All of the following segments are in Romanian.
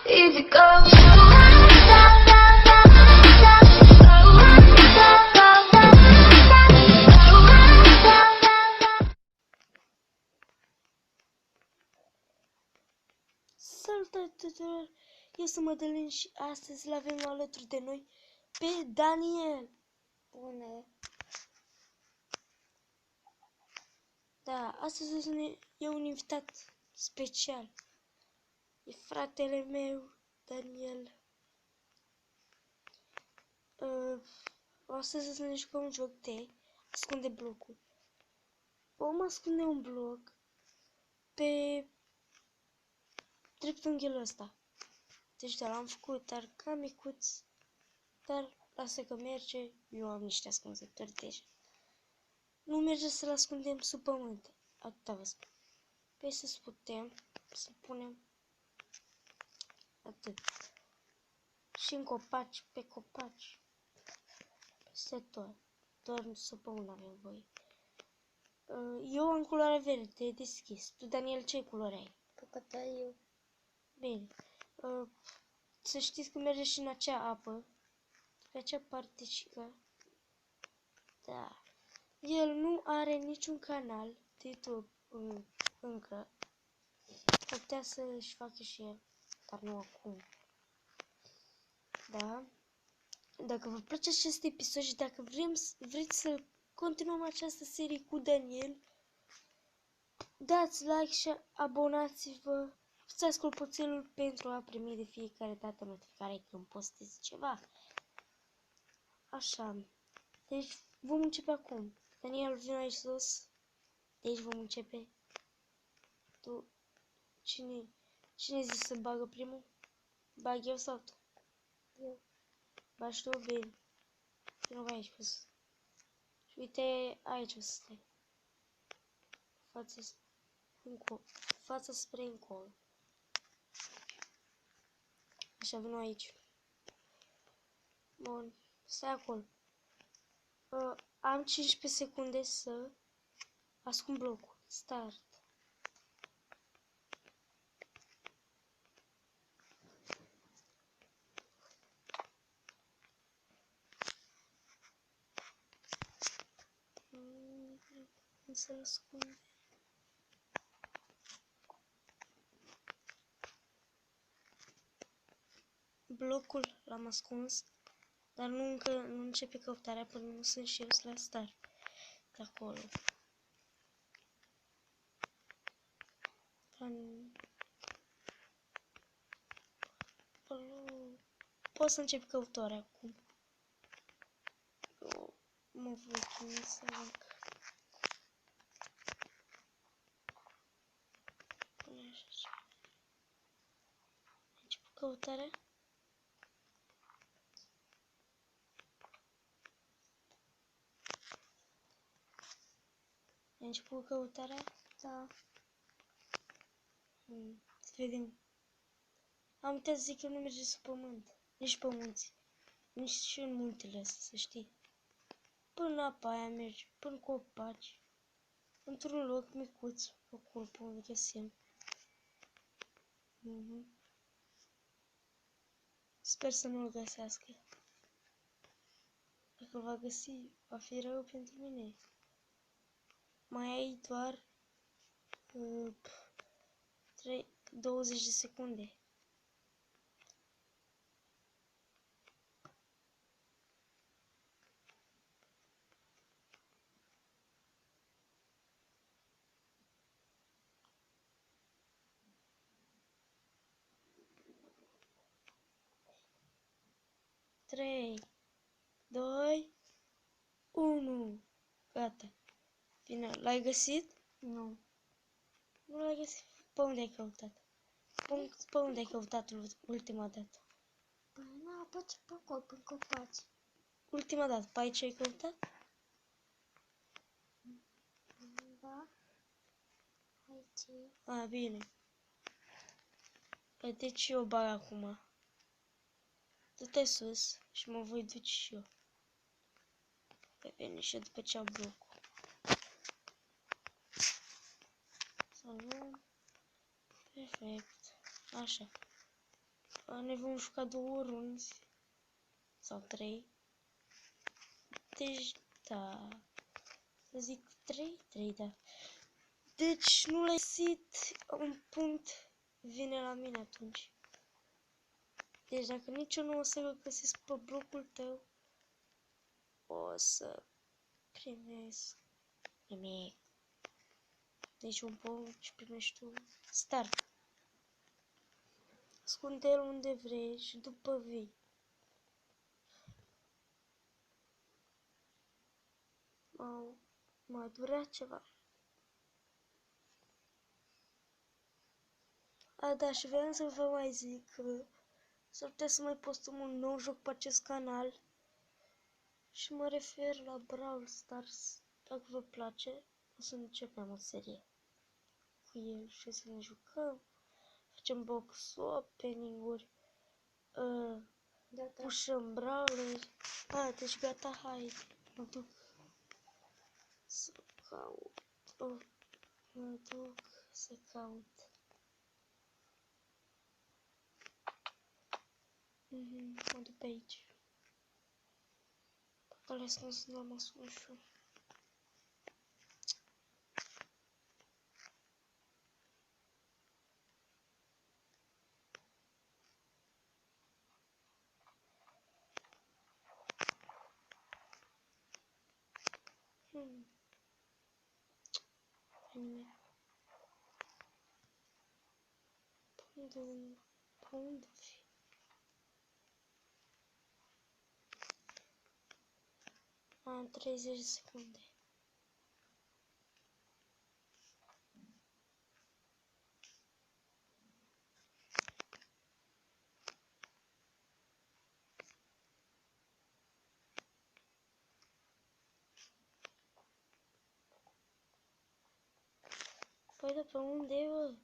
Easy go. Salutare tuturor! Eu sunt Madalin și astăzi l-avem alături de noi pe Daniel. Bună! Da, astăzi e un invitat special. E fratele meu, Daniel. Astăzi ne jucăm un joc de ascunde blocul. Vom ascunde un bloc pe dreptunghiul ăsta. Deci da, l-am făcut, dar cam micuț. Dar lasă că merge, eu am niște ascunzători deja. Nu merge să-l ascundem sub pământ. Atâta vă spun. Păi să putem să-l punem atât. Și în copaci, pe copaci. Peste tot. Doar sub pământ avem voie. Eu am culoarea verde, deschis. Tu, Daniel, ce culoare ai? Păcătăriu. Bine. Să știți că merge și în acea apă. Pe acea particică. Da. El nu are niciun canal de YouTube încă. Ar putea să-și facă și el, dar nu acum. Da? Dacă vă place acest episod și dacă vreți să continuăm această serie cu Daniel, dați like și abonați-vă. Apăsați clopoțelul pentru a primi de fiecare dată notificare când postez ceva. Așa. Deci vom începe acum. Daniel, vine aici sus. Deci vom începe. Tu, cine zici să bagă primul? Bag eu sau tu? Eu. Bagi tu, bine. Vino aici pe sus. Și uite, aici o să stai. Fața spre încolo. Așa, vino aici. Bun, stai acolo. Am 15 secunde să ascund blocul. Start. Cum să-l ascund? Blocul l-am ascuns, dar nu începe căutarea până nu sunt și eu la start. De acolo. Pot să încep căutarea acum. Eu mă voi chini să văd. Pune așa. Încep căutarea. Ai început căutarea? Da. Să vedem. Am uitat să zic că nu merge sub pământ. Nici pe munți. Nici și în muntele astea, să știi. Până în apa aia merge. Până copaci. Într-un loc micuț. Acolo pe unde găsim. Sper să nu-l găsească. Dacă va găsi, va fi rău pentru mine. Mai ai doar 20 de secunde. Trei, 2, 1. Gata. Bine, l-ai găsit? Nu. Nu l-ai găsit? Pe unde ai căutat? Pe unde ai căutat ultima dată? Păi nu, pe acolo, pe copaci. Ultima dată, pe aici ai căutat? Da. Aici. A, bine. Deci eu bag acum. Du-te sus și mă voi duce și eu. Pe bine, și după ce am blocul. Să luăm. Perfect. Așa. Ne vom juca 2 runzi. Sau 3. Deci, da. Să zic 3? 3, da. Deci nu l-ai găsit, un punct vine la mine atunci. Deci dacă nici eu nu o să găsesc pe blocul tău, o să primesc nimic. Deci un punct și primești tu. Start. Ascunde-l unde vrei și după vii. M-a durat ceva. A, da, și vreau să vă mai zic că s-ar putea să mai postăm un nou joc pe acest canal. Și mă refer la Brawl Stars. Dacă vă place, o să începem o serie cu el și să ne jucăm. Facem box opening-uri. Pușăm brawleri. A, deci gata, hai. Mă duc să caut. Mă duc să caut. Mă duc pe aici. Poate le ascuns la măsușul. Nimeni. Pe unde fi? Am 30 de secunde. Păi, de pe unde e, bă?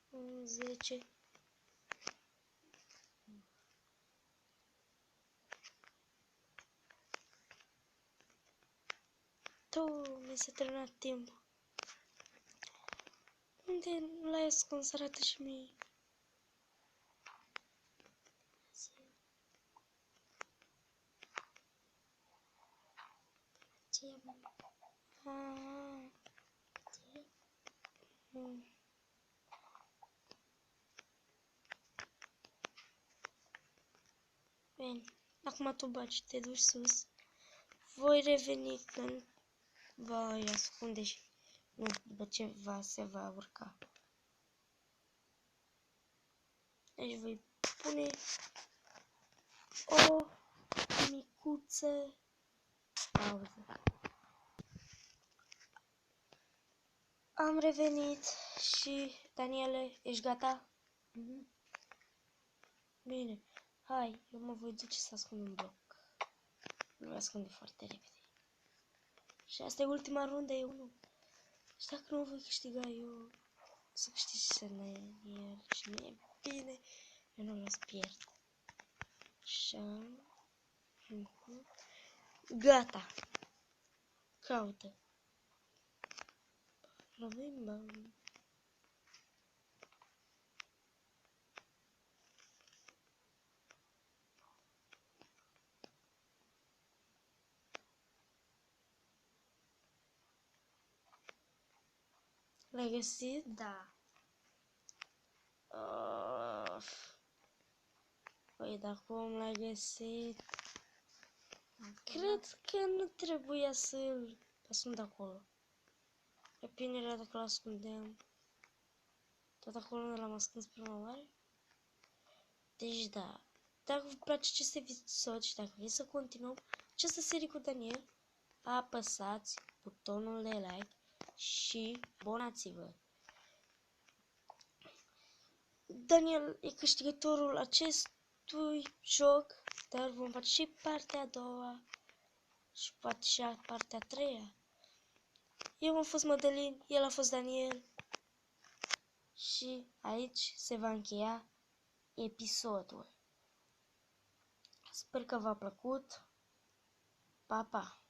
În 10. Mi s-a terminat timpul. Unde l-ai ascuns? Arată și mie. Bine, acum tu baci, te duci sus. Voi reveni când vă ascunde și nu, după ce se va urca. Deci voi pune o micuță pauză. Am revenit și, Daniele, ești gata? Bine, hai, eu mă voi duce să ascund un bloc. Nu voi ascunde foarte repede. Și asta e ultima rundă, e 1. Și dacă nu voi câștiga eu, să câștigi să ne el și nu e bine, eu nu las pierd. Așa. Gata. Caută. Bam. L-ai găsit? Da. Păi, dar cum l-ai găsit? Cred că nu trebuia să-l ascund acolo. E bine era dacă l-ascundeam. Tot acolo unde l-am ascuns prima oară. Deci da. Dacă vă place acest episod și dacă vreți să continuăm această serie cu Daniel, apăsați butonul de like și abonați-vă. Daniel e câștigătorul acestui joc, dar vom face și partea a doua și poate și partea a treia. Eu am fost Mădălin, el a fost Daniel. Și aici se va încheia episodul. Sper că v-a plăcut. Pa, pa!